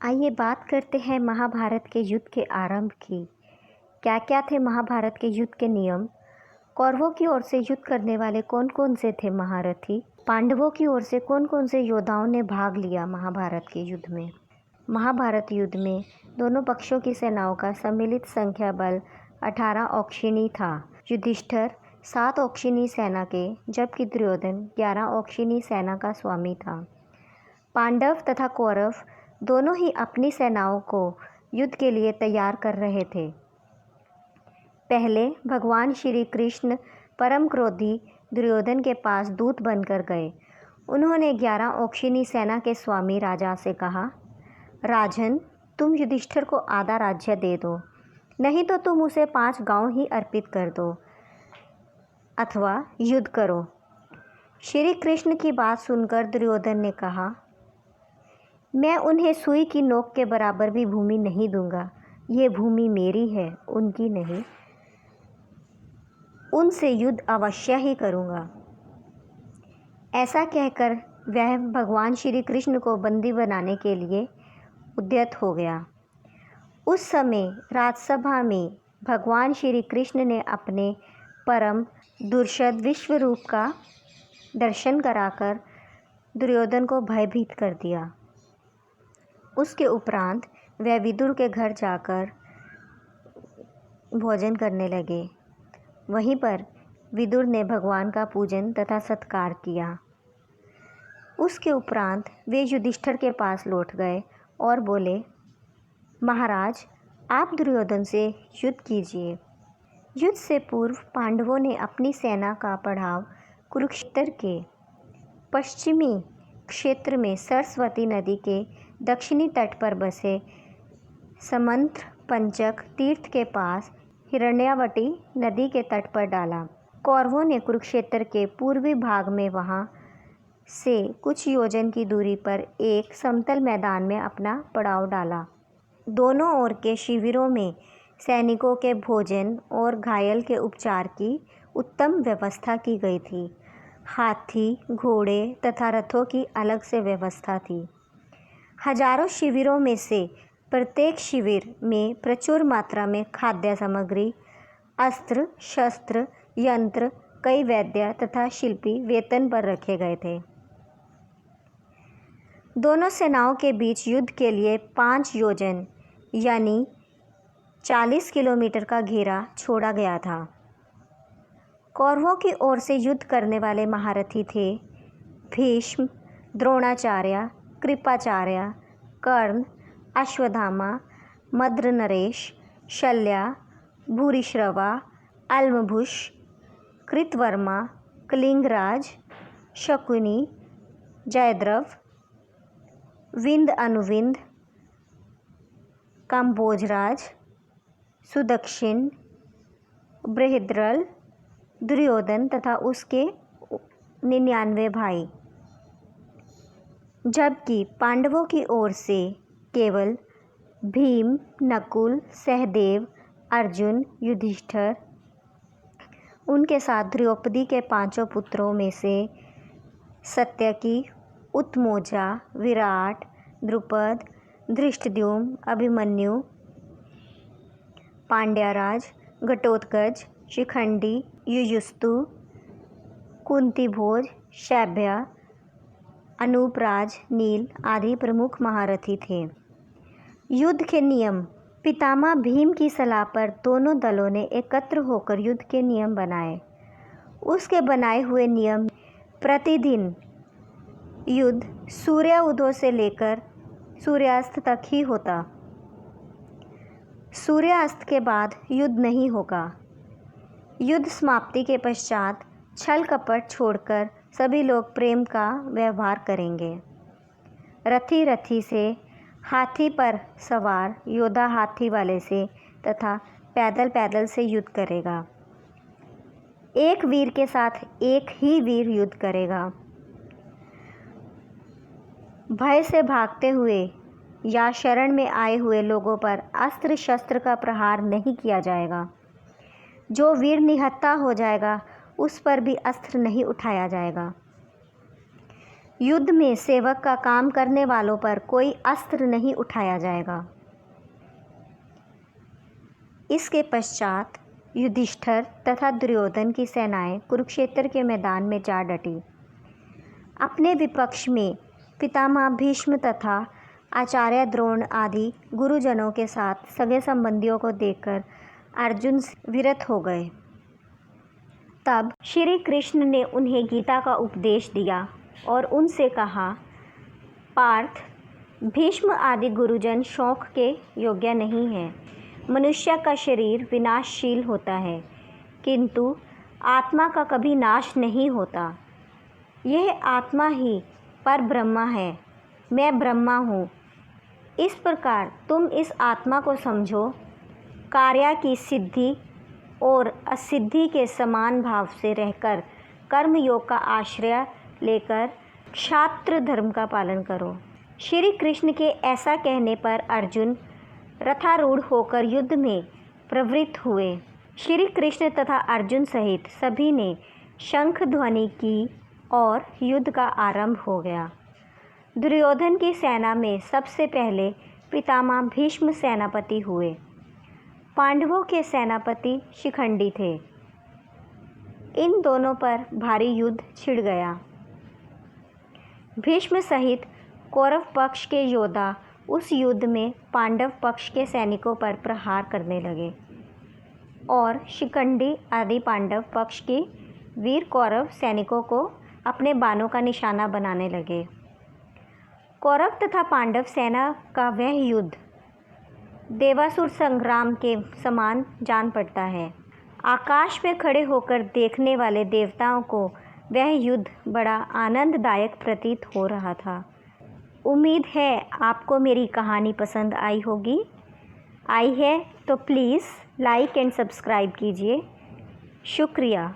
आइए बात करते हैं महाभारत के युद्ध के आरंभ की। क्या क्या थे महाभारत के युद्ध के नियम? कौरवों की ओर से युद्ध करने वाले कौन कौन से थे महारथी? पांडवों की ओर से कौन कौन से योद्धाओं ने भाग लिया महाभारत के युद्ध में? महाभारत युद्ध में दोनों पक्षों की सेनाओं का सम्मिलित संख्या बल 18 औक्षिणी था। युधिष्ठिर 7 औक्षिणी सेना के, जबकि दुर्योधन 11 औक्षिणी सेना का स्वामी था। पांडव तथा कौरव दोनों ही अपनी सेनाओं को युद्ध के लिए तैयार कर रहे थे। पहले भगवान श्री कृष्ण परम क्रोधी दुर्योधन के पास दूत बनकर गए। उन्होंने 11 औक्षिणी सेना के स्वामी राजा से कहा, राजन, तुम युधिष्ठिर को आधा राज्य दे दो, नहीं तो तुम उसे 5 गांव ही अर्पित कर दो अथवा युद्ध करो। श्री कृष्ण की बात सुनकर दुर्योधन ने कहा, मैं उन्हें सुई की नोक के बराबर भी भूमि नहीं दूंगा। ये भूमि मेरी है, उनकी नहीं। उनसे युद्ध अवश्य ही करूंगा। ऐसा कहकर वह भगवान श्री कृष्ण को बंदी बनाने के लिए उद्यत हो गया। उस समय राजसभा में भगवान श्री कृष्ण ने अपने परम दुर्शद विश्व रूप का दर्शन कराकर दुर्योधन को भयभीत कर दिया। उसके उपरांत वह विदुर के घर जाकर भोजन करने लगे। वहीं पर विदुर ने भगवान का पूजन तथा सत्कार किया। उसके उपरांत वे युधिष्ठिर के पास लौट गए और बोले, महाराज, आप दुर्योधन से युद्ध कीजिए। युद्ध से पूर्व पांडवों ने अपनी सेना का पड़ाव कुरुक्षेत्र के पश्चिमी क्षेत्र में सरस्वती नदी के दक्षिणी तट पर बसे समंत्र पंचक तीर्थ के पास हिरण्यावती नदी के तट पर डाला। कौरवों ने कुरुक्षेत्र के पूर्वी भाग में वहां से कुछ योजन की दूरी पर एक समतल मैदान में अपना पड़ाव डाला। दोनों ओर के शिविरों में सैनिकों के भोजन और घायल के उपचार की उत्तम व्यवस्था की गई थी। हाथी, घोड़े तथा रथों की अलग से व्यवस्था थी। हजारों शिविरों में से प्रत्येक शिविर में प्रचुर मात्रा में खाद्य सामग्री, अस्त्र शस्त्र, यंत्र, कई वैद्य तथा शिल्पी वेतन पर रखे गए थे। दोनों सेनाओं के बीच युद्ध के लिए 5 योजन यानी 40 किलोमीटर का घेरा छोड़ा गया था। कौरवों की ओर से युद्ध करने वाले महारथी थे भीष्म, द्रोणाचार्य, कृपाचार्य, कर्ण, अश्वत्थामा, मद्र नरेश, शल्या, भूरिश्रवा, अल्मभुष, कृतवर्मा, कलिंगराज, शकुनी, जयद्रथ, विंद अनुविंद, काम्भोजराज, सुदक्षिण, बृहद्रथ, दुर्योधन तथा उसके 99 भाई। जबकि पांडवों की ओर से केवल भीम, नकुल, सहदेव, अर्जुन, युधिष्ठिर, उनके साथ द्रौपदी के 5 पुत्रों में से सत्यकी, उत्मोजा, विराट, द्रुपद, धृष्टद्युम्न, अभिमन्यु, पांड्यराज, घटोत्कच, शिखंडी, युयुस्तु, कुंतीभोज, शैब्य, अनूपराज, नील आदि प्रमुख महारथी थे। युद्ध के नियम। पितामह भीम की सलाह पर दोनों दलों ने एकत्र होकर युद्ध के नियम बनाए। उसके बनाए हुए नियम प्रतिदिन युद्ध सूर्योदय से लेकर सूर्यास्त तक ही होता। सूर्यास्त के बाद युद्ध नहीं होगा। युद्ध समाप्ति के पश्चात छल कपट छोड़कर सभी लोग प्रेम का व्यवहार करेंगे। रथी रथी से, हाथी पर सवार योद्धा हाथी वाले से तथा पैदल पैदल से युद्ध करेगा। एक वीर के साथ एक ही वीर युद्ध करेगा। भय से भागते हुए या शरण में आए हुए लोगों पर अस्त्र शस्त्र का प्रहार नहीं किया जाएगा। जो वीर निहत्था हो जाएगा उस पर भी अस्त्र नहीं उठाया जाएगा। युद्ध में सेवक का काम करने वालों पर कोई अस्त्र नहीं उठाया जाएगा। इसके पश्चात युधिष्ठिर तथा दुर्योधन की सेनाएं कुरुक्षेत्र के मैदान में जा डटी। अपने विपक्ष में पितामह भीष्म तथा आचार्य द्रोण आदि गुरुजनों के साथ सगे संबंधियों को देखकर अर्जुन विरत हो गए। तब श्री कृष्ण ने उन्हें गीता का उपदेश दिया और उनसे कहा, पार्थ, भीष्म आदि गुरुजन शौक के योग्य नहीं हैं। मनुष्य का शरीर विनाशशील होता है, किंतु आत्मा का कभी नाश नहीं होता। यह आत्मा ही पर ब्रह्मा है। मैं ब्रह्मा हूँ। इस प्रकार तुम इस आत्मा को समझो। कार्य की सिद्धि और असिद्धि के समान भाव से रहकर कर्म योग का आश्रय लेकर क्षात्र धर्म का पालन करो। श्री कृष्ण के ऐसा कहने पर अर्जुन रथारूढ़ होकर युद्ध में प्रवृत्त हुए। श्री कृष्ण तथा अर्जुन सहित सभी ने शंख ध्वनि की और युद्ध का आरंभ हो गया। दुर्योधन की सेना में सबसे पहले पितामह भीष्म सेनापति हुए। पांडवों के सेनापति शिखंडी थे। इन दोनों पर भारी युद्ध छिड़ गया। भीष्म सहित कौरव पक्ष के योद्धा उस युद्ध में पांडव पक्ष के सैनिकों पर प्रहार करने लगे और शिखंडी आदि पांडव पक्ष की वीर कौरव सैनिकों को अपने बाणों का निशाना बनाने लगे। कौरव तथा पांडव सेना का वह युद्ध देवासुर संग्राम के समान जान पड़ता है। आकाश में खड़े होकर देखने वाले देवताओं को वह युद्ध बड़ा आनंददायक प्रतीत हो रहा था। उम्मीद है आपको मेरी कहानी पसंद आई होगी। आई है तो प्लीज़ लाइक एंड सब्सक्राइब कीजिए। शुक्रिया।